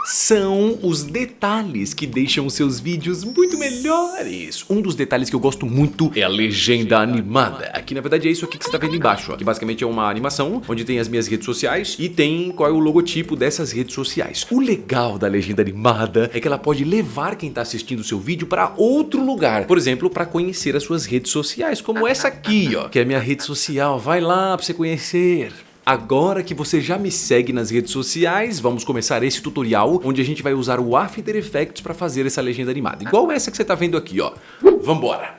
São os detalhes que deixam os seus vídeos muito melhores. Um dos detalhes que eu gosto muito é a legenda animada. Aqui na verdade é isso aqui que você tá vendo embaixo, ó. Que basicamente é uma animação onde tem as minhas redes sociais e tem qual é o logotipo dessas redes sociais. O legal da legenda animada é que ela pode levar quem tá assistindo o seu vídeo para outro lugar. Por exemplo, para conhecer as suas redes sociais, como essa aqui, ó, que é a minha rede social. Vai lá para você conhecer. Agora que você já me segue nas redes sociais, vamos começar esse tutorial onde a gente vai usar o After Effects para fazer essa legenda animada. Igual essa que você tá vendo aqui, ó. Vambora!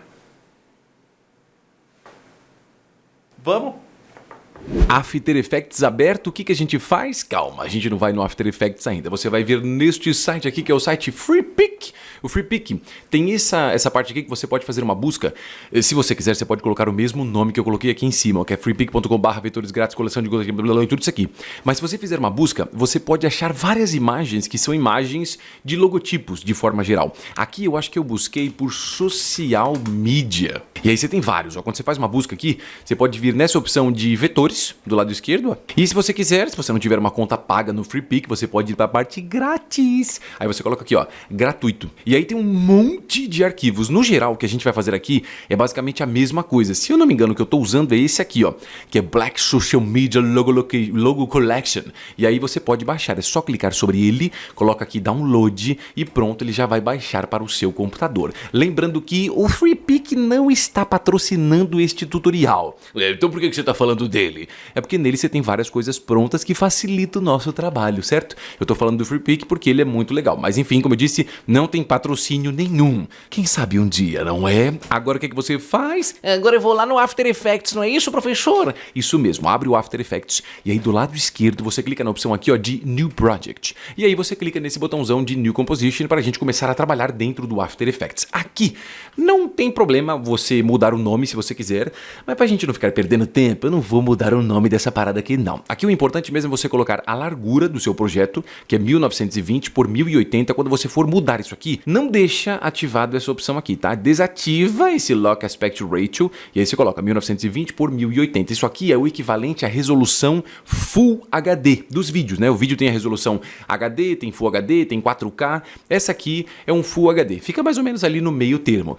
Vamos? After Effects aberto, o que a gente faz? Calma, a gente não vai no After Effects ainda. Você vai vir neste site aqui, que é o site FreePic. O FreePic tem essa parte aqui que você pode fazer uma busca. Se você quiser, você pode colocar o mesmo nome que eu coloquei aqui em cima, que é freepic.com/vetores grátis, coleção de e tudo isso aqui. Mas se você fizer uma busca, você pode achar várias imagens que são imagens de logotipos, de forma geral. Aqui eu acho que eu busquei por social media. E aí você tem vários, ó. Quando você faz uma busca aqui, você pode vir nessa opção de vetores, do lado esquerdo, ó. E se você quiser, se você não tiver uma conta paga no FreePic, você pode ir para a parte grátis. Aí você coloca aqui, ó, gratuito. E aí tem um monte de arquivos. No geral, o que a gente vai fazer aqui é basicamente a mesma coisa. Se eu não me engano, o que eu tô usando é esse aqui, ó, que é Black Social Media Logo Collection. E aí você pode baixar, é só clicar sobre ele, coloca aqui download e pronto, ele já vai baixar para o seu computador. Lembrando que o FreePic não está patrocinando este tutorial. Então por que você está falando dele? É porque nele você tem várias coisas prontas que facilitam o nosso trabalho, certo? Eu tô falando do FreePic porque ele é muito legal. Mas enfim, como eu disse, não tem patrocínio nenhum. Quem sabe um dia, não é? Agora o que você faz? Agora eu vou lá no After Effects, não é isso, professor? Isso mesmo, abre o After Effects e aí do lado esquerdo você clica na opção aqui, ó, de New Project. E aí você clica nesse botãozão de New Composition para a gente começar a trabalhar dentro do After Effects. Aqui não tem problema você mudar o nome se você quiser, mas pra gente não ficar perdendo tempo, eu não vou mudar o nome dessa parada aqui não. Aqui o importante mesmo é você colocar a largura do seu projeto, que é 1920 por 1080. Quando você for mudar isso aqui, não deixa ativado essa opção aqui, tá? Desativa esse Lock Aspect Ratio e aí você coloca 1920 por 1080. Isso aqui é o equivalente à resolução Full HD dos vídeos, né? O vídeo tem a resolução HD, tem Full HD, tem 4K. Essa aqui é um Full HD. Fica mais ou menos ali no meio termo.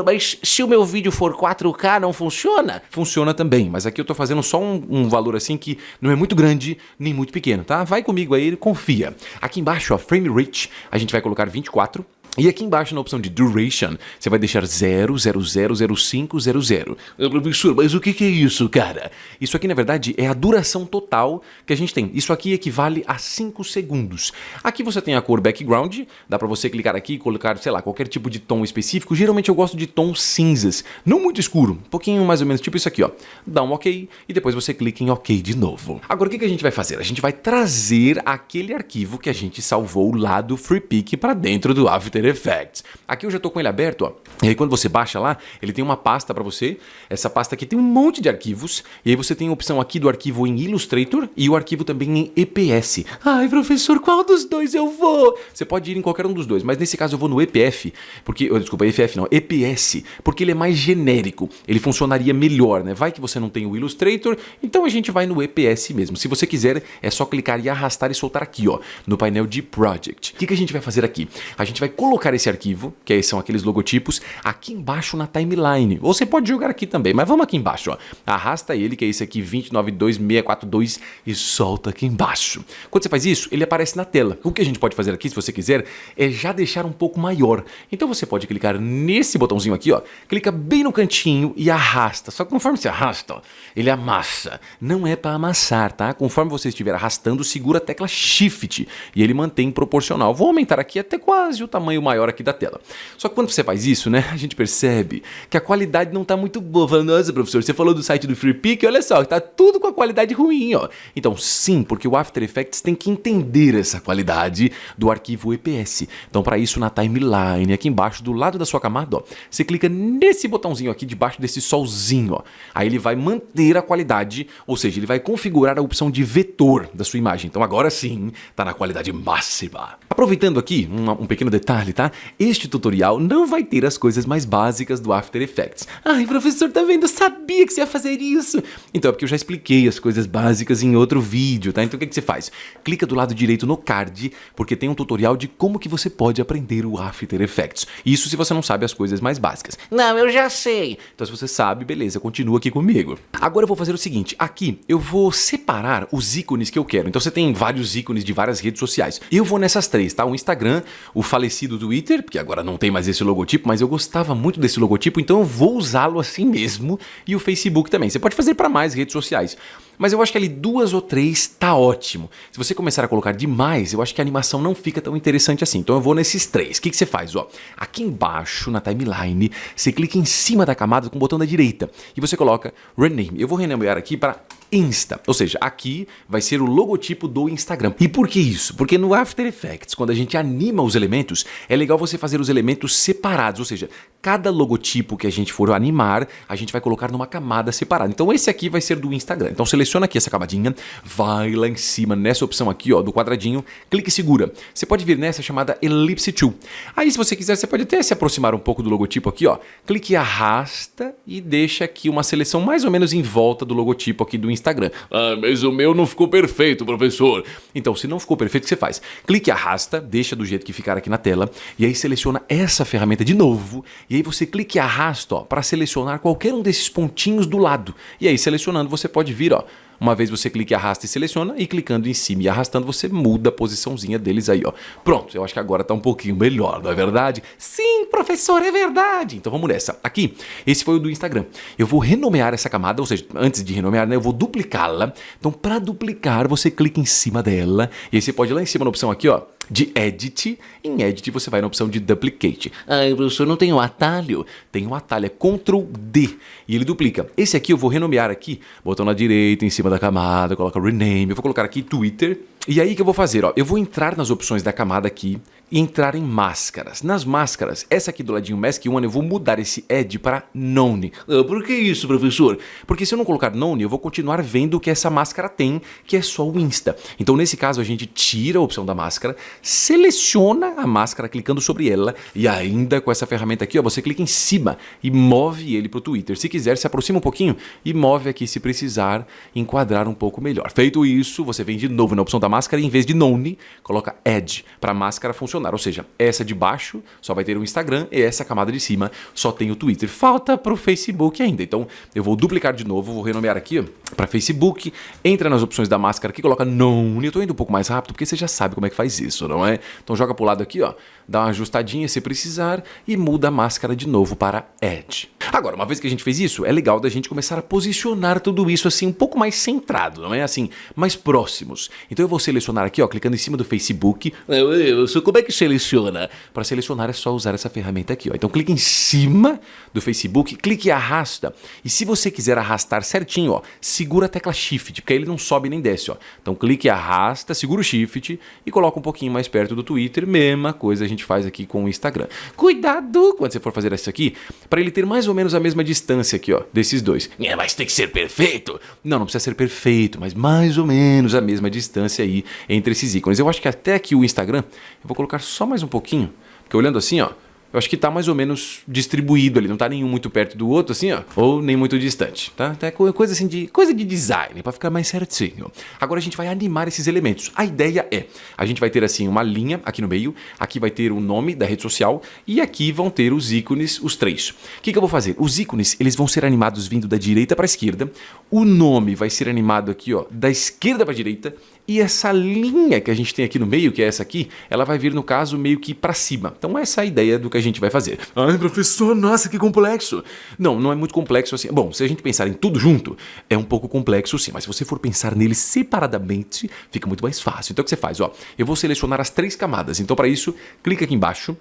Mas se o meu vídeo for 4K, não funciona? Funciona também, mas aqui eu tô fazendo só um valor assim que não é muito grande nem muito pequeno, tá? Vai comigo aí, confia. Aqui embaixo, ó, Frame Rate, a gente vai colocar 24. E aqui embaixo na opção de Duration, você vai deixar 0,000500. Professor, mas o que é isso, cara? Isso aqui, na verdade, é a duração total que a gente tem. Isso aqui equivale a 5 segundos. Aqui você tem a cor Background, dá pra você clicar aqui e colocar, sei lá, qualquer tipo de tom específico. Geralmente eu gosto de tons cinzas, não muito escuro, um pouquinho mais ou menos tipo isso aqui, ó. Dá um OK e depois você clica em OK de novo. Agora o que a gente vai fazer? A gente vai trazer aquele arquivo que a gente salvou lá do FreePic pra dentro do After Effects. Aqui eu já tô com ele aberto, ó. E aí quando você baixa lá, ele tem uma pasta para você. Essa pasta aqui tem um monte de arquivos. E aí você tem a opção aqui do arquivo em Illustrator e o arquivo também em EPS. Ai, professor, qual dos dois eu vou? Você pode ir em qualquer um dos dois, mas nesse caso eu vou no EPF, porque, desculpa, EPF não, EPS, porque ele é mais genérico. Ele funcionaria melhor, né? Vai que você não tem o Illustrator, então a gente vai no EPS mesmo. Se você quiser, é só clicar e arrastar e soltar aqui, ó, no painel de Project. O que a gente vai fazer aqui? A gente vai colocar esse arquivo, que são aqueles logotipos, aqui embaixo na timeline. Ou você pode jogar aqui também, mas vamos aqui embaixo, ó. Arrasta ele, que é esse aqui, 292642, e solta aqui embaixo. Quando você faz isso, ele aparece na tela. O que a gente pode fazer aqui, se você quiser, é já deixar um pouco maior. Então você pode clicar nesse botãozinho aqui, ó, clica bem no cantinho e arrasta. Só que conforme você arrasta, ó, ele amassa. Não é para amassar, tá? Conforme você estiver arrastando, segura a tecla Shift e ele mantém proporcional. Vou aumentar aqui até quase o tamanho maior aqui da tela. Só que quando você faz isso, né, a gente percebe que a qualidade não tá muito boa. Falando, nossa, professor, você falou do site do FreePic, olha só, tá tudo com a qualidade ruim, ó. Então, sim, porque o After Effects tem que entender essa qualidade do arquivo EPS. Então, para isso, na timeline, aqui embaixo, do lado da sua camada, ó, você clica nesse botãozinho aqui, debaixo desse solzinho, ó. Aí ele vai manter a qualidade, ou seja, ele vai configurar a opção de vetor da sua imagem. Então, agora sim, tá na qualidade máxima. Aproveitando aqui, um pequeno detalhe tá? Este tutorial não vai ter as coisas mais básicas do After Effects. Ai, professor, tá vendo? Eu sabia que você ia fazer isso. Então é porque eu já expliquei as coisas básicas em outro vídeo, tá? Então o que você faz? Clica do lado direito no card, porque tem um tutorial de como que você pode aprender o After Effects. Isso se você não sabe as coisas mais básicas. Não, eu já sei. Então se você sabe, beleza, continua aqui comigo. Agora eu vou fazer o seguinte, aqui eu vou separar os ícones que eu quero. Então você tem vários ícones de várias redes sociais. Eu vou nessas três, tá? O Instagram, o falecido Twitter, porque agora não tem mais esse logotipo, mas eu gostava muito desse logotipo, então eu vou usá-lo assim mesmo. E o Facebook também. Você pode fazer para mais redes sociais. Mas eu acho que ali 2 ou 3 tá ótimo. Se você começar a colocar demais, eu acho que a animação não fica tão interessante assim. Então eu vou nesses 3. O que você faz? Ó, aqui embaixo, na timeline, você clica em cima da camada com o botão da direita. E você coloca Rename. Eu vou renomear aqui para Insta, ou seja, aqui vai ser o logotipo do Instagram. E por que isso? Porque no After Effects, quando a gente anima os elementos, é legal você fazer os elementos separados, ou seja, cada logotipo que a gente for animar, a gente vai colocar numa camada separada. Então esse aqui vai ser do Instagram. Então seleciona aqui essa camadinha, vai lá em cima nessa opção aqui, ó, do quadradinho, clica e segura. Você pode vir nessa chamada Ellipse Tool. Aí se você quiser, você pode até se aproximar um pouco do logotipo aqui, ó. Clique e arrasta e deixa aqui uma seleção mais ou menos em volta do logotipo aqui do Instagram. Ah, mas o meu não ficou perfeito, professor. Então, se não ficou perfeito, o que você faz? Clique e arrasta, deixa do jeito que ficar aqui na tela, e aí seleciona essa ferramenta de novo, e aí você clica e arrasta, ó, para selecionar qualquer um desses pontinhos do lado. E aí, selecionando, você pode vir, ó. Uma vez você clica e arrasta e seleciona, e clicando em cima e arrastando, você muda a posiçãozinha deles aí, ó. Pronto, eu acho que agora tá um pouquinho melhor, não é verdade? Sim, professor, é verdade! Então vamos nessa. Aqui, esse foi o do Instagram. Eu vou renomear essa camada, ou seja, antes de renomear, né, eu vou duplicá-la. Então, para duplicar, você clica em cima dela, e aí você pode ir lá em cima na opção aqui, ó, de Edit. Em Edit você vai na opção de Duplicate. Ai, professor, não tem um atalho? Tem um atalho, é Ctrl D. E ele duplica. Esse aqui eu vou renomear aqui, botão na direita, em cima da camada, coloca Rename. Eu vou colocar aqui Twitter. E aí o que eu vou fazer? Ó, eu vou entrar nas opções da camada aqui e entrar em máscaras. Nas máscaras, essa aqui do ladinho Mask One, eu vou mudar esse Add para None. Ah, por que isso, professor? Porque se eu não colocar None, eu vou continuar vendo o que essa máscara tem, que é só o Insta. Então, nesse caso, a gente tira a opção da máscara, seleciona a máscara clicando sobre ela e ainda com essa ferramenta aqui, ó, você clica em cima e move ele para o Twitter. Se quiser, se aproxima um pouquinho e move aqui se precisar enquadrar um pouco melhor. Feito isso, você vem de novo na opção da máscara e em vez de None, coloca Add para a máscara funcionar. Ou seja, essa de baixo só vai ter o Instagram e essa camada de cima só tem o Twitter. Falta para o Facebook ainda. Então eu vou duplicar de novo, vou renomear aqui para Facebook, entra nas opções da máscara aqui, coloca None. Eu estou indo um pouco mais rápido porque você já sabe como é que faz isso, não é? Então joga para o lado aqui, ó, dá uma ajustadinha se precisar e muda a máscara de novo para Add. Agora, uma vez que a gente fez isso, é legal da gente começar a posicionar tudo isso assim um pouco mais centrado, não é? Assim, mais próximos. Então eu vou selecionar aqui, ó, clicando em cima do Facebook. Como é que seleciona? Para selecionar é só usar essa ferramenta aqui, ó. Então clique em cima do Facebook, clique e arrasta. E se você quiser arrastar certinho, ó, segura a tecla Shift, porque aí ele não sobe nem desce, ó. Então clique e arrasta, segura o Shift e coloca um pouquinho mais perto do Twitter. Mesma coisa a gente faz aqui com o Instagram. Cuidado quando você for fazer isso aqui, para ele ter mais ou menos a mesma distância aqui, ó, desses dois. Mas tem que ser perfeito? Não, não precisa ser perfeito, mas mais ou menos a mesma distância aí entre esses ícones. Eu acho que até aqui o Instagram, eu vou colocar só mais um pouquinho, porque olhando assim, ó, eu acho que tá mais ou menos distribuído ali, não tá nenhum muito perto do outro, assim, ó, ou nem muito distante, tá? É coisa assim coisa de design, para ficar mais certinho. Agora a gente vai animar esses elementos. A ideia é, a gente vai ter assim uma linha aqui no meio, aqui vai ter o nome da rede social e aqui vão ter os ícones, os 3. O que eu vou fazer? Os ícones, eles vão ser animados vindo da direita para a esquerda, o nome vai ser animado aqui, ó, da esquerda para a direita. E essa linha que a gente tem aqui no meio, que é essa aqui, ela vai vir, no caso, meio que para cima. Então essa é a ideia do que a gente vai fazer. Ai, professor, nossa, que complexo. Não, não é muito complexo assim. Bom, se a gente pensar em tudo junto, é um pouco complexo sim. Mas se você for pensar neles separadamente, fica muito mais fácil. Então o que você faz? Ó, eu vou selecionar as 3 camadas. Então para isso, clica aqui embaixo.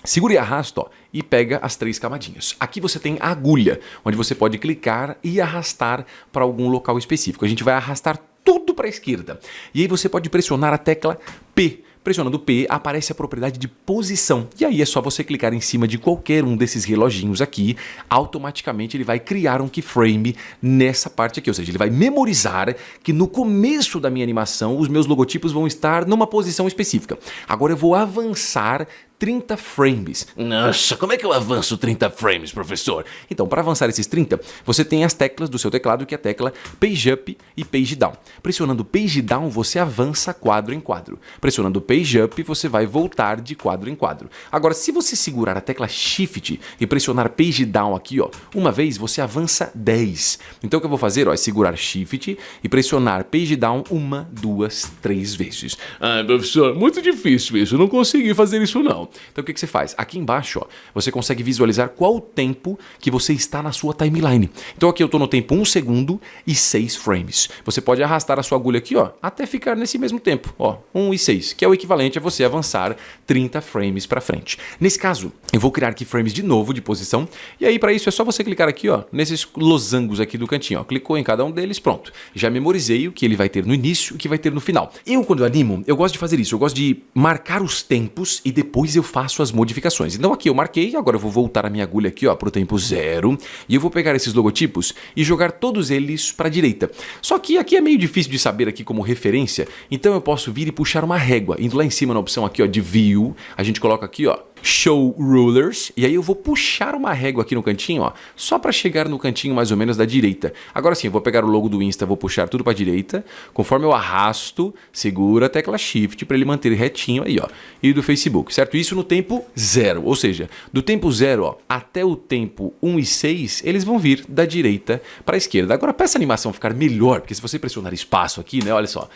Segura e arrasta, ó, e pega as 3 camadinhas. Aqui você tem a agulha, onde você pode clicar e arrastar para algum local específico. A gente vai arrastar tudo para a esquerda. E aí você pode pressionar a tecla P. Pressionando P, aparece a propriedade de posição. E aí é só você clicar em cima de qualquer um desses reloginhos aqui, automaticamente ele vai criar um keyframe nessa parte aqui. Ou seja, ele vai memorizar que no começo da minha animação, os meus logotipos vão estar numa posição específica. Agora eu vou avançar 30 frames. Nossa, como é que eu avanço 30 frames, professor? Então, para avançar esses 30, você tem as teclas do seu teclado, que é a tecla Page Up e Page Down. Pressionando Page Down, você avança quadro em quadro. Pressionando Page Up, você vai voltar de quadro em quadro. Agora, se você segurar a tecla Shift e pressionar Page Down aqui, ó, uma vez, você avança 10. Então, o que eu vou fazer, ó, é segurar Shift e pressionar Page Down 1, 2, 3 vezes. Ah, professor, muito difícil isso, eu não consegui fazer isso não. Então o que você faz? Aqui embaixo, ó, você consegue visualizar qual o tempo que você está na sua timeline. Então aqui eu estou no tempo 1 segundo e 6 frames. Você pode arrastar a sua agulha aqui, ó, até ficar nesse mesmo tempo, ó, 1 e 6, que é o equivalente a você avançar 30 frames para frente. Nesse caso, eu vou criar keyframes de novo de posição, e aí para isso é só você clicar aqui, ó, nesses losangos aqui do cantinho, ó, clicou em cada um deles, pronto. Já memorizei o que ele vai ter no início e o que vai ter no final. Quando eu animo, eu gosto de fazer isso, eu gosto de marcar os tempos e depois eu faço as modificações. Então aqui eu marquei, agora eu vou voltar a minha agulha aqui, ó, pro tempo 0, e eu vou pegar esses logotipos e jogar todos eles para a direita. Só que aqui é meio difícil de saber aqui como referência, então eu posso vir e puxar uma régua, indo lá em cima na opção aqui, ó, de View, a gente coloca aqui, ó, Show Rulers, e aí eu vou puxar uma régua aqui no cantinho, ó, só para chegar no cantinho mais ou menos da direita. Agora sim, eu vou pegar o logo do Insta, vou puxar tudo para a direita, conforme eu arrasto, segura a tecla Shift para ele manter retinho aí, ó, e do Facebook, certo? Isso no tempo 0, ou seja, do tempo 0, ó, até o tempo 1 e 6, eles vão vir da direita para a esquerda. Agora, para essa animação ficar melhor, porque se você pressionar espaço aqui, né, olha só,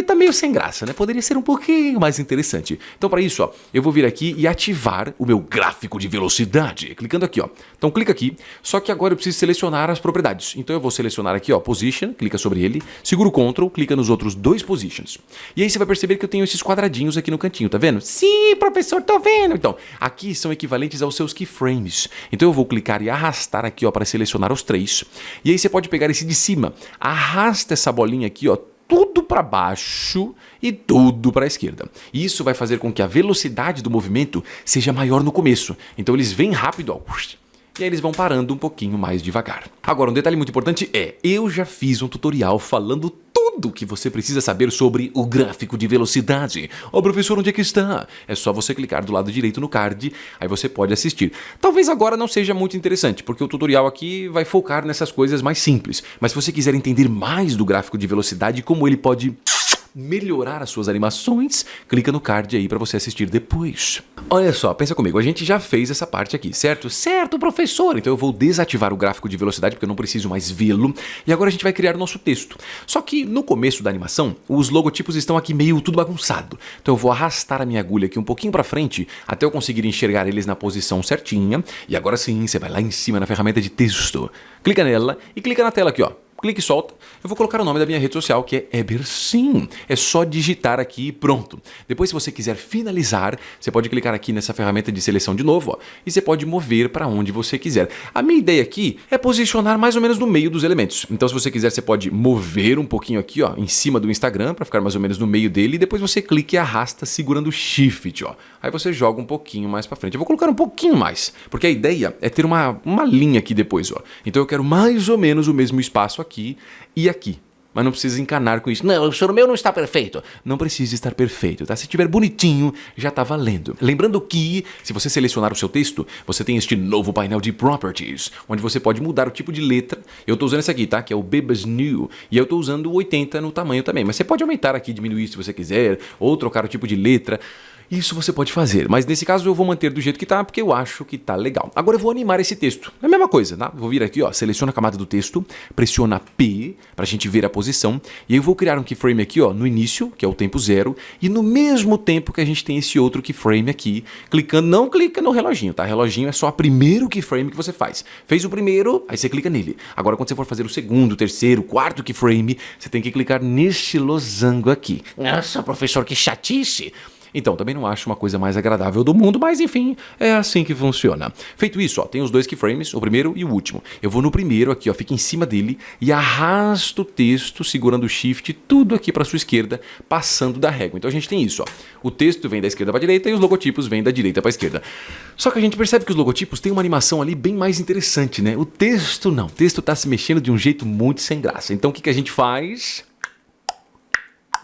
tá meio sem graça, né? Poderia ser um pouquinho mais interessante. Então, para isso, ó, eu vou vir aqui e ativar o meu gráfico de velocidade. Clicando aqui, ó. Então, clica aqui. Só que agora eu preciso selecionar as propriedades. Então, eu vou selecionar aqui, ó, Position. Clica sobre ele. Segura o Ctrl. Clica nos outros 2 Positions. E aí você vai perceber que eu tenho esses quadradinhos aqui no cantinho, tá vendo? Sim, professor, tô vendo. Então, aqui são equivalentes aos seus keyframes. Então, eu vou clicar e arrastar aqui, ó, para selecionar os 3. E aí você pode pegar esse de cima. Arrasta essa bolinha aqui, ó, tudo para baixo e tudo para a esquerda. Isso vai fazer com que a velocidade do movimento seja maior no começo. Então eles vêm rápido, ó, e aí eles vão parando um pouquinho mais devagar. Agora, um detalhe muito importante é, eu já fiz um tutorial falando tudo que você precisa saber sobre o gráfico de velocidade. Ó, professor, onde é que está? É só você clicar do lado direito no card, aí você pode assistir. Talvez agora não seja muito interessante, porque o tutorial aqui vai focar nessas coisas mais simples. Mas se você quiser entender mais do gráfico de velocidade, como ele pode melhorar as suas animações, clica no card aí para você assistir depois. Olha só, pensa comigo, a gente já fez essa parte aqui, certo? Certo, professor! Então eu vou desativar o gráfico de velocidade porque eu não preciso mais vê-lo. E agora a gente vai criar o nosso texto. Só que no começo da animação, os logotipos estão aqui meio tudo bagunçado. Então eu vou arrastar a minha agulha aqui um pouquinho para frente até eu conseguir enxergar eles na posição certinha. E agora sim, você vai lá em cima na ferramenta de texto. Clica nela e clica na tela aqui, ó. Clique e solta. Eu vou colocar o nome da minha rede social, que é Ebersim. É só digitar aqui e pronto. Depois, se você quiser finalizar, você pode clicar aqui nessa ferramenta de seleção de novo, ó, e você pode mover para onde você quiser. A minha ideia aqui é posicionar mais ou menos no meio dos elementos. Então, se você quiser, você pode mover um pouquinho aqui, ó, em cima do Instagram, para ficar mais ou menos no meio dele, e depois você clica e arrasta segurando o Shift, ó. Aí você joga um pouquinho mais para frente. Eu vou colocar um pouquinho mais, porque a ideia é ter uma linha aqui depois, ó. Então, eu quero mais ou menos o mesmo espaço aqui e aqui. Mas não precisa encanar com isso. Não, o meu não está perfeito. Não precisa estar perfeito, tá? Se estiver bonitinho, já tá valendo. Lembrando que, se você selecionar o seu texto, você tem este novo painel de Properties, onde você pode mudar o tipo de letra. Eu tô usando esse aqui, tá? Que é o Bebas New. E eu tô usando o 80 no tamanho também. Mas você pode aumentar aqui, diminuir se você quiser, ou trocar o tipo de letra. Isso você pode fazer, mas nesse caso eu vou manter do jeito que tá, porque eu acho que tá legal. Agora eu vou animar esse texto. É a mesma coisa, tá? Vou vir aqui, ó, seleciona a camada do texto, pressiona P pra gente ver a posição, e aí eu vou criar um keyframe aqui, ó, no início, que é o tempo 0, e no mesmo tempo que a gente tem esse outro keyframe aqui, clicando, não clica no reloginho, tá? Reloginho é só o primeiro keyframe que você faz. Fez o primeiro, aí você clica nele. Agora quando você for fazer o segundo, o terceiro, o quarto keyframe, você tem que clicar neste losango aqui. Nossa, professor, que chatice! Então, também não acho uma coisa mais agradável do mundo, mas enfim, é assim que funciona. Feito isso, ó, tem os 2 keyframes, o primeiro e o último. Eu vou no primeiro aqui, ó, fica em cima dele e arrasto o texto segurando o Shift, tudo aqui para sua esquerda, passando da régua. Então a gente tem isso, ó. O texto vem da esquerda para a direita e os logotipos vêm da direita para a esquerda. Só que a gente percebe que os logotipos têm uma animação ali bem mais interessante, né? O texto não. O texto tá se mexendo de um jeito muito sem graça. Então o que a gente faz?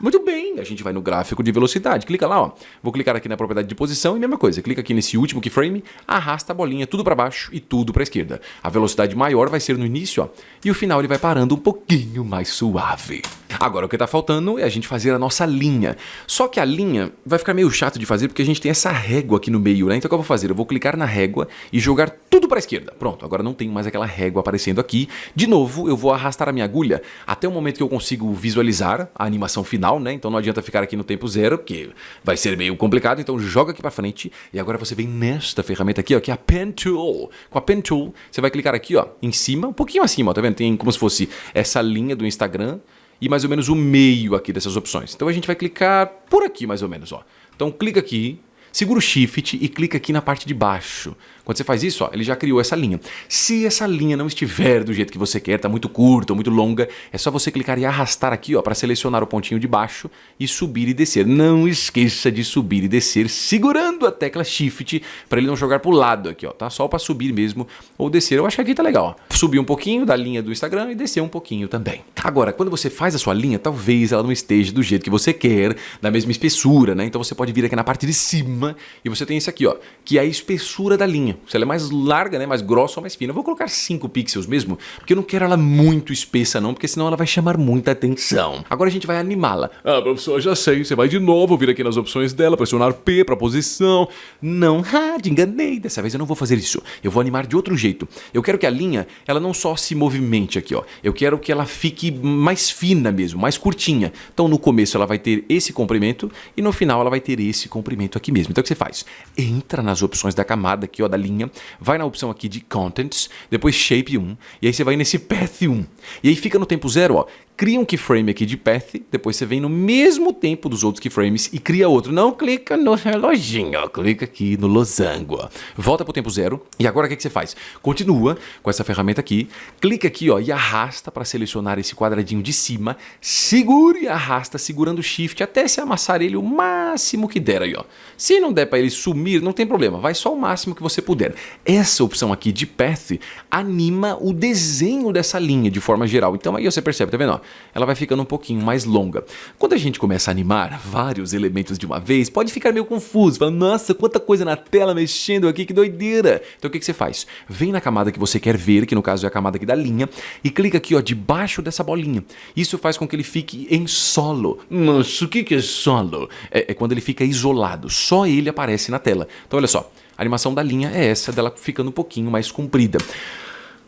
Muito bem, a gente vai no gráfico de velocidade, clica lá, ó. Vou clicar aqui na propriedade de posição e mesma coisa, clica aqui nesse último keyframe, arrasta a bolinha tudo para baixo e tudo para a esquerda. A velocidade maior vai ser no início, ó, e o final ele vai parando um pouquinho mais suave. Agora o que tá faltando é a gente fazer a nossa linha. Só que a linha vai ficar meio chato de fazer porque a gente tem essa régua aqui no meio, né? Então o que eu vou fazer? Eu vou clicar na régua e jogar tudo para a esquerda. Pronto, agora não tem mais aquela régua aparecendo aqui. De novo, eu vou arrastar a minha agulha até o momento que eu consigo visualizar a animação final, né? Então não adianta ficar aqui no tempo zero, porque vai ser meio complicado. Então joga aqui para frente e agora você vem nesta ferramenta aqui, ó, que é a Pen Tool. Com a Pen Tool, você vai clicar aqui, ó, em cima, um pouquinho acima, ó, tá vendo? Tem como se fosse essa linha do Instagram e mais ou menos o meio aqui dessas opções. Então a gente vai clicar por aqui mais ou menos, ó. Então clica aqui, segura o Shift e clica aqui na parte de baixo. Quando você faz isso, ó, ele já criou essa linha. Se essa linha não estiver do jeito que você quer, tá muito curta ou muito longa, é só você clicar e arrastar aqui, ó, para selecionar o pontinho de baixo e subir e descer. Não esqueça de subir e descer segurando a tecla Shift para ele não jogar pro lado aqui, ó, tá? Só para subir mesmo ou descer. Eu acho que aqui tá legal, ó. Subir um pouquinho da linha do Instagram e descer um pouquinho também. Agora, quando você faz a sua linha, talvez ela não esteja do jeito que você quer, da mesma espessura, né? Então você pode vir aqui na parte de cima e você tem esse aqui, ó, que é a espessura da linha. Se ela é mais larga, né, mais grossa ou mais fina. Eu vou colocar 5 pixels mesmo, porque eu não quero ela muito espessa não, porque senão ela vai chamar muita atenção. Agora a gente vai animá-la. Ah, professor, já sei. Você vai de novo vir aqui nas opções dela, pressionar P para posição. Não, te enganei. Dessa vez eu não vou fazer isso. Eu vou animar de outro jeito. Eu quero que a linha, ela não só se movimente aqui, ó. Eu quero que ela fique mais fina mesmo, mais curtinha. Então no começo ela vai ter esse comprimento e no final ela vai ter esse comprimento aqui mesmo. Então o que você faz? Entra nas opções da camada aqui, ó, da linha, vai na opção aqui de Contents, depois Shape 1, e aí você vai nesse Path 1. E aí fica no tempo zero, ó. Cria um keyframe aqui de Path, depois você vem no mesmo tempo dos outros keyframes e cria outro. Não clica no reloginho, ó. Clica aqui no losango, ó. Volta pro tempo zero, e agora o que você faz? Continua com essa ferramenta aqui, clica aqui, ó, e arrasta para selecionar esse quadradinho de cima, segura e arrasta segurando o Shift até se amassar ele o máximo que der aí, ó. Se não der para ele sumir, não tem problema, vai só o máximo que você puder. Essa opção aqui de Path anima o desenho dessa linha de forma geral. Então aí você percebe, tá vendo, ó? Ela vai ficando um pouquinho mais longa. Quando a gente começa a animar vários elementos de uma vez, pode ficar meio confuso. Fala, nossa, quanta coisa na tela mexendo aqui, que doideira. Então o que você faz? Vem na camada que você quer ver, que no caso é a camada aqui da linha, e clica aqui, ó, debaixo dessa bolinha. Isso faz com que ele fique em solo. Nossa, o que é solo? É quando ele fica isolado. Só ele aparece na tela. Então olha só, a animação da linha é essa, dela ficando um pouquinho mais comprida.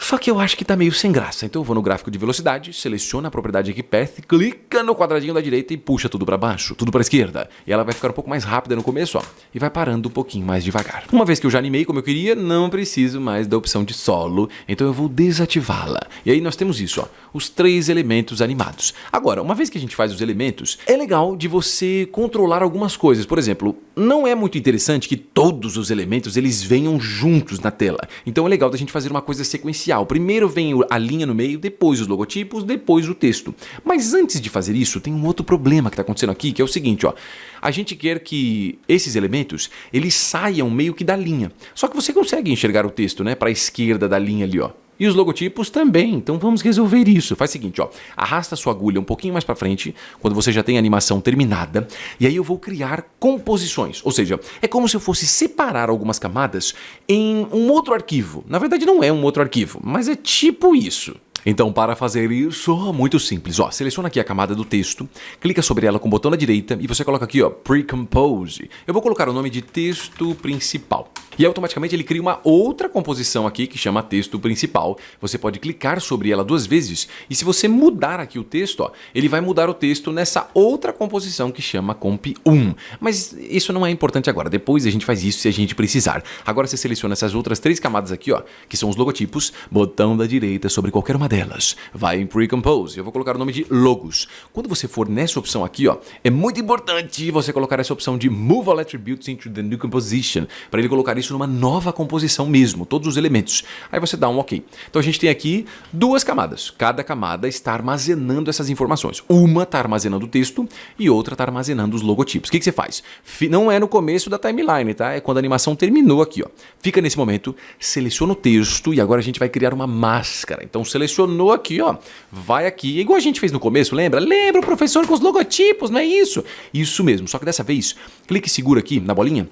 Só que eu acho que tá meio sem graça, então eu vou no gráfico de velocidade, seleciono a propriedade aqui Path, clica no quadradinho da direita e puxa tudo para baixo, tudo para a esquerda. E ela vai ficar um pouco mais rápida no começo, ó, e vai parando um pouquinho mais devagar. Uma vez que eu já animei como eu queria, não preciso mais da opção de solo, então eu vou desativá-la. E aí nós temos isso, ó, os 3 elementos animados. Agora, uma vez que a gente faz os elementos, é legal de você controlar algumas coisas. Por exemplo, não é muito interessante que todos os elementos eles venham juntos na tela. Então é legal da gente fazer uma coisa sequencial. Primeiro vem a linha no meio, depois os logotipos, depois o texto. Mas antes de fazer isso, tem um outro problema que está acontecendo aqui, que é o seguinte, ó. A gente quer que esses elementos, eles saiam meio que da linha. Só que você consegue enxergar o texto, né, para a esquerda da linha ali, ó. E os logotipos também, então vamos resolver isso. Faz o seguinte, ó, arrasta a sua agulha um pouquinho mais para frente, quando você já tem a animação terminada, e aí eu vou criar composições. Ou seja, é como se eu fosse separar algumas camadas em um outro arquivo. Na verdade não é um outro arquivo, mas é tipo isso. Então, para fazer isso, muito simples. Ó, seleciona aqui a camada do texto, clica sobre ela com o botão da direita e você coloca aqui, ó, Pre-Compose. Eu vou colocar o nome de texto principal. E automaticamente ele cria uma outra composição aqui que chama texto principal. Você pode clicar sobre ela 2 vezes e se você mudar aqui o texto, ó, ele vai mudar o texto nessa outra composição que chama Comp 1. Mas isso não é importante agora. Depois a gente faz isso se a gente precisar. Agora você seleciona essas outras 3 camadas aqui, ó, que são os logotipos, botão da direita sobre qualquer uma delas. Vai em Pre-Compose. Eu vou colocar o nome de logos. Quando você for nessa opção aqui, ó, é muito importante você colocar essa opção de Move All Attributes into the New Composition, para ele colocar isso numa nova composição mesmo, todos os elementos. Aí você dá um OK. Então a gente tem aqui 2 camadas. Cada camada está armazenando essas informações. Uma está armazenando o texto e outra está armazenando os logotipos. O que você faz? Não é no começo da timeline, tá? É quando a animação terminou aqui, ó. Fica nesse momento, seleciona o texto e agora a gente vai criar uma máscara. Então seleciona selecionou aqui, ó, vai aqui, igual a gente fez no começo, lembra? Lembra o professor com os logotipos, não é isso? Isso mesmo, só que dessa vez, clique e segura aqui na bolinha.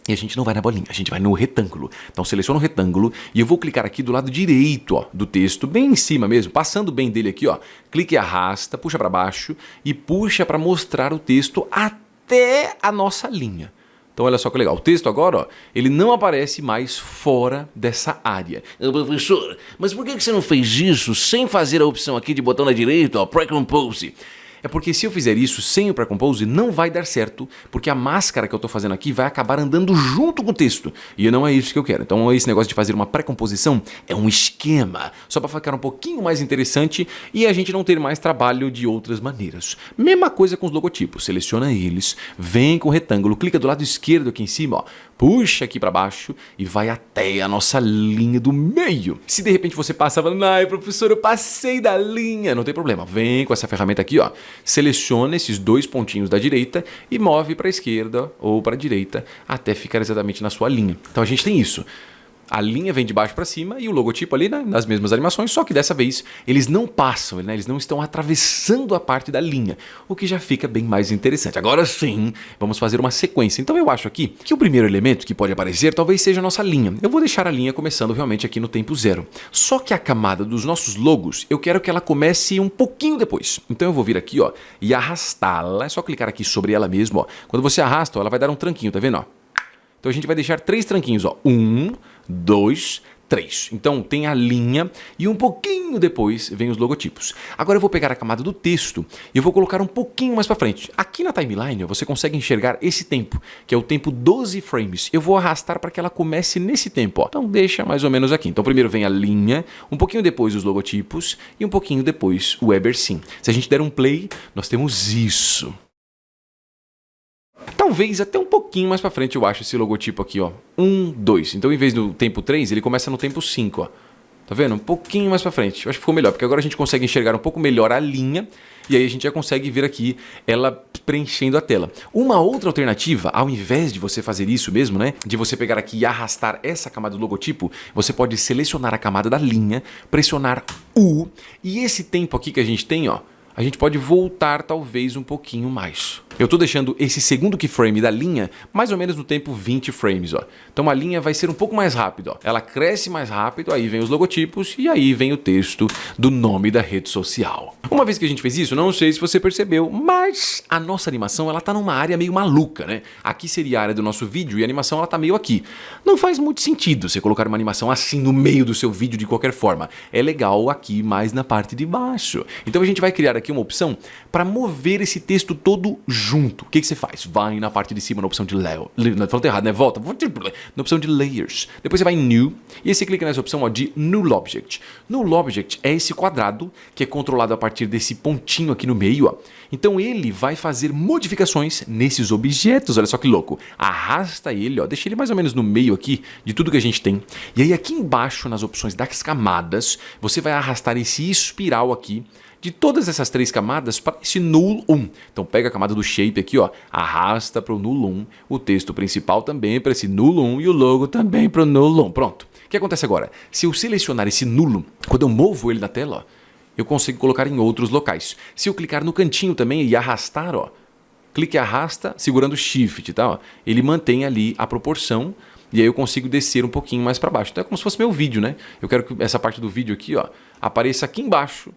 E a gente não vai na bolinha, a gente vai no retângulo. Então seleciona o retângulo e eu vou clicar aqui do lado direito, ó, do texto, bem em cima mesmo, passando bem dele aqui, ó. Clique e arrasta, puxa para baixo e puxa para mostrar o texto até a nossa linha. Então olha só que legal, o texto agora, ó, ele não aparece mais fora dessa área. Professor, mas por que você não fez isso sem fazer a opção aqui de botão na direita, ó, Pre-Compose? É porque se eu fizer isso sem o Pre-Compose, não vai dar certo, porque a máscara que eu estou fazendo aqui vai acabar andando junto com o texto. E não é isso que eu quero. Então esse negócio de fazer uma pré-composição é um esquema, só para ficar um pouquinho mais interessante e a gente não ter mais trabalho de outras maneiras. Mesma coisa com os logotipos. Seleciona eles, vem com o retângulo, clica do lado esquerdo aqui em cima, ó, puxa aqui para baixo e vai até a nossa linha do meio. Se de repente você passa falando, ai professor, eu passei da linha, não tem problema. Vem com essa ferramenta aqui, ó. Seleciona esses dois pontinhos da direita e move para a esquerda ou para a direita até ficar exatamente na sua linha. Então a gente tem isso. A linha vem de baixo para cima e o logotipo ali, né, nas mesmas animações, só que dessa vez eles não passam, né, eles não estão atravessando a parte da linha, o que já fica bem mais interessante. Agora sim, vamos fazer uma sequência. Então eu acho aqui que o primeiro elemento que pode aparecer talvez seja a nossa linha. Eu vou deixar a linha começando realmente aqui no tempo zero. Só que a camada dos nossos logos, eu quero que ela comece um pouquinho depois. Então eu vou vir aqui, ó, e arrastá-la. É só clicar aqui sobre ela mesmo, ó. Quando você arrasta, ó, ela vai dar um tranquinho, tá vendo, ó? Então a gente vai deixar 3 tranquinhos, ó. 1, 2, 3. Então tem a linha e um pouquinho depois vem os logotipos. Agora eu vou pegar a camada do texto e eu vou colocar um pouquinho mais para frente. Aqui na timeline você consegue enxergar esse tempo, que é o tempo 12 frames. Eu vou arrastar para que ela comece nesse tempo, ó. Então deixa mais ou menos aqui. Então primeiro vem a linha, um pouquinho depois os logotipos e um pouquinho depois o Ebersim. Se a gente der um play, nós temos isso. Talvez até um pouquinho mais pra frente eu acho esse logotipo aqui, ó. 1, 2. Então, em vez do tempo 3, ele começa no tempo 5, ó. Tá vendo? Um pouquinho mais pra frente. Eu acho que ficou melhor, porque agora a gente consegue enxergar um pouco melhor a linha e aí a gente já consegue ver aqui ela preenchendo a tela. Uma outra alternativa, ao invés de você fazer isso mesmo, né? De você pegar aqui e arrastar essa camada do logotipo, você pode selecionar a camada da linha, pressionar U e esse tempo aqui que a gente tem, ó, a gente pode voltar talvez um pouquinho mais. Eu estou deixando esse segundo keyframe da linha mais ou menos no tempo 20 frames, ó. Então a linha vai ser um pouco mais rápida, ó. Ela cresce mais rápido, aí vem os logotipos e aí vem o texto do nome da rede social. Uma vez que a gente fez isso, não sei se você percebeu, mas a nossa animação ela tá numa área meio maluca, né? Aqui seria a área do nosso vídeo e a animação ela tá meio aqui. Não faz muito sentido você colocar uma animação assim no meio do seu vídeo de qualquer forma. É legal aqui mais na parte de baixo. Então a gente vai criar aqui uma opção para mover esse texto todo junto. O que você faz? Vai na parte de cima na opção de Não, falando errado, né? Volta. Na opção de Layers. Depois você vai em New e aí você clica nessa opção, ó, de Null Object. Null Object é esse quadrado que é controlado a partir desse pontinho aqui no meio, ó. Então ele vai fazer modificações nesses objetos. Olha só que louco. Arrasta ele, ó. Deixa ele mais ou menos no meio aqui de tudo que a gente tem. E aí aqui embaixo nas opções das camadas, você vai arrastar esse espiral aqui de todas essas 3 camadas para esse Null 1. Então pega a camada do Shape aqui, ó, arrasta para o Null 1, o texto principal também para esse Null 1 e o logo também para o Null 1. Pronto. O que acontece agora? Se eu selecionar esse nulo, quando eu movo ele na tela, ó, eu consigo colocar em outros locais. Se eu clicar no cantinho também e arrastar, ó, clique e arrasta segurando Shift, tá? Ó, ele mantém ali a proporção e aí eu consigo descer um pouquinho mais para baixo. Então é como se fosse meu vídeo, né? Eu quero que essa parte do vídeo aqui, ó, apareça aqui embaixo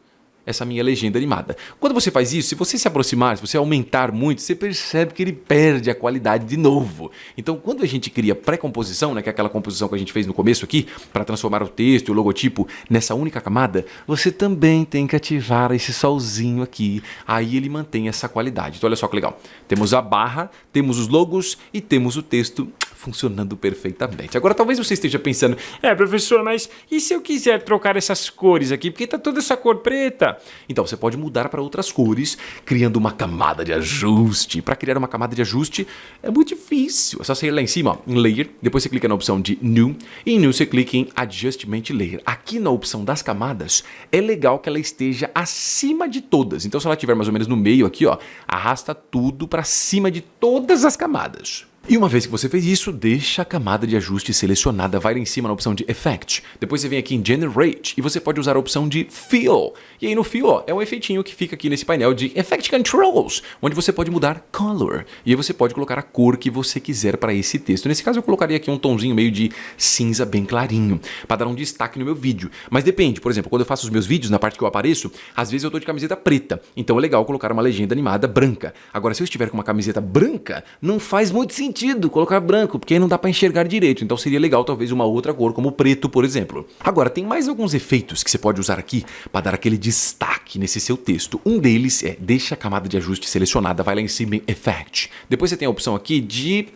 essa minha legenda animada. Quando você faz isso, se você se aproximar, se você aumentar muito, você percebe que ele perde a qualidade de novo. Então, quando a gente cria pré-composição, né, que é aquela composição que a gente fez no começo aqui, para transformar o texto e o logotipo nessa única camada, você também tem que ativar esse solzinho aqui. Aí ele mantém essa qualidade. Então, olha só que legal. Temos a barra, temos os logos e temos o texto funcionando perfeitamente. Agora, talvez você esteja pensando, professor, mas e se eu quiser trocar essas cores aqui? Porque tá toda essa cor preta. Então, você pode mudar para outras cores, criando uma camada de ajuste. Para criar uma camada de ajuste é muito difícil. É só você ir lá em cima, ó, em Layer, depois você clica na opção de New, e em New você clica em Adjustment Layer. Aqui na opção das camadas, é legal que ela esteja acima de todas. Então, se ela estiver mais ou menos no meio aqui, ó, arrasta tudo para cima de todas as camadas. E uma vez que você fez isso, deixa a camada de ajuste selecionada, vai lá em cima na opção de Effect. Depois você vem aqui em Generate e você pode usar a opção de Fill. E aí no Fill, ó, é um efeitinho que fica aqui nesse painel de Effect Controls, onde você pode mudar Color. E aí você pode colocar a cor que você quiser para esse texto. Nesse caso eu colocaria aqui um tomzinho meio de cinza bem clarinho, para dar um destaque no meu vídeo. Mas depende, por exemplo, quando eu faço os meus vídeos, na parte que eu apareço, às vezes eu tô de camiseta preta, então é legal colocar uma legenda animada branca. Agora, se eu estiver com uma camiseta branca, não faz muito sentido colocar branco, porque aí não dá para enxergar direito. Então seria legal talvez uma outra cor, como preto, por exemplo. Agora, tem mais alguns efeitos que você pode usar aqui para dar aquele destaque nesse seu texto. Um deles é, deixa a camada de ajuste selecionada, vai lá em cima em Effect. Depois você tem a opção aqui de,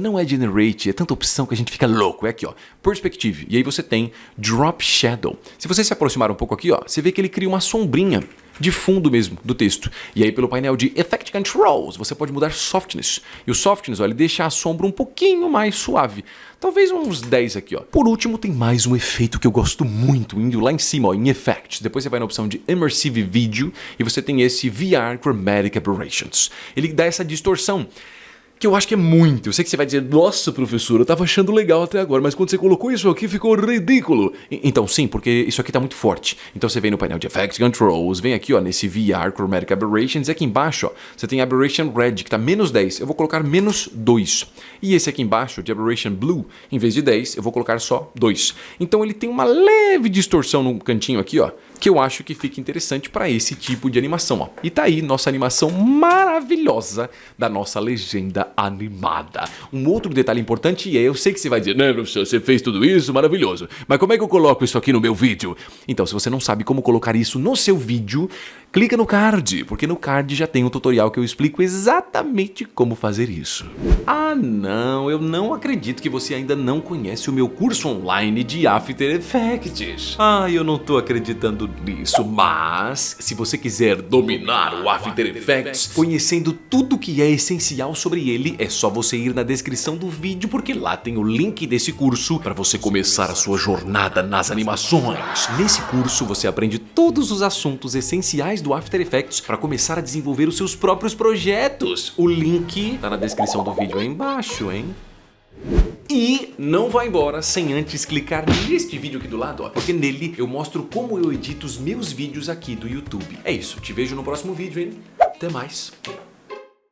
não é Generate, é tanta opção que a gente fica louco. É aqui, ó, Perspective. E aí você tem Drop Shadow. Se você se aproximar um pouco aqui, ó, você vê que ele cria uma sombrinha de fundo mesmo do texto. E aí pelo painel de Effect Controls, você pode mudar Softness. E o Softness, ó, ele deixa a sombra um pouquinho mais suave. Talvez uns 10 aqui, ó. Por último, tem mais um efeito que eu gosto muito, indo lá em cima, ó, em Effects. Depois você vai na opção de Immersive Video e você tem esse VR Chromatic Aberrations. Ele dá essa distorção que eu acho que é muito. Eu sei que você vai dizer, nossa, professor, eu tava achando legal até agora, mas quando você colocou isso aqui ficou ridículo. Então sim, porque isso aqui tá muito forte. Então você vem no painel de Effects Controls, vem aqui, ó, nesse VR Chromatic Aberrations, e aqui embaixo, ó, você tem Aberration Red, que tá menos 10, eu vou colocar menos 2. E esse aqui embaixo, de Aberration Blue, em vez de 10, eu vou colocar só 2. Então ele tem uma leve distorção no cantinho aqui, ó, que eu acho que fica interessante para esse tipo de animação, ó. E tá aí nossa animação maravilhosa da nossa legenda animada. Um outro detalhe importante é, eu sei que você vai dizer, não, professor, você fez tudo isso, maravilhoso, mas como é que eu coloco isso aqui no meu vídeo? Então, se você não sabe como colocar isso no seu vídeo, clica no card, porque no card já tem um tutorial que eu explico exatamente como fazer isso. Ah não, eu não acredito que você ainda não conhece o meu curso online de After Effects. Ah, eu não tô acreditando nisso, mas se você quiser dominar o After Effects, conhecendo tudo que é essencial sobre ele, é só você ir na descrição do vídeo, porque lá tem o link desse curso para você começar a sua jornada nas animações. Nesse curso você aprende todos os assuntos essenciais do After Effects para começar a desenvolver os seus próprios projetos. O link tá na descrição do vídeo aí embaixo, hein? E não vai embora sem antes clicar neste vídeo aqui do lado, ó, porque nele eu mostro como eu edito os meus vídeos aqui do YouTube. É isso, te vejo no próximo vídeo, hein? Até mais!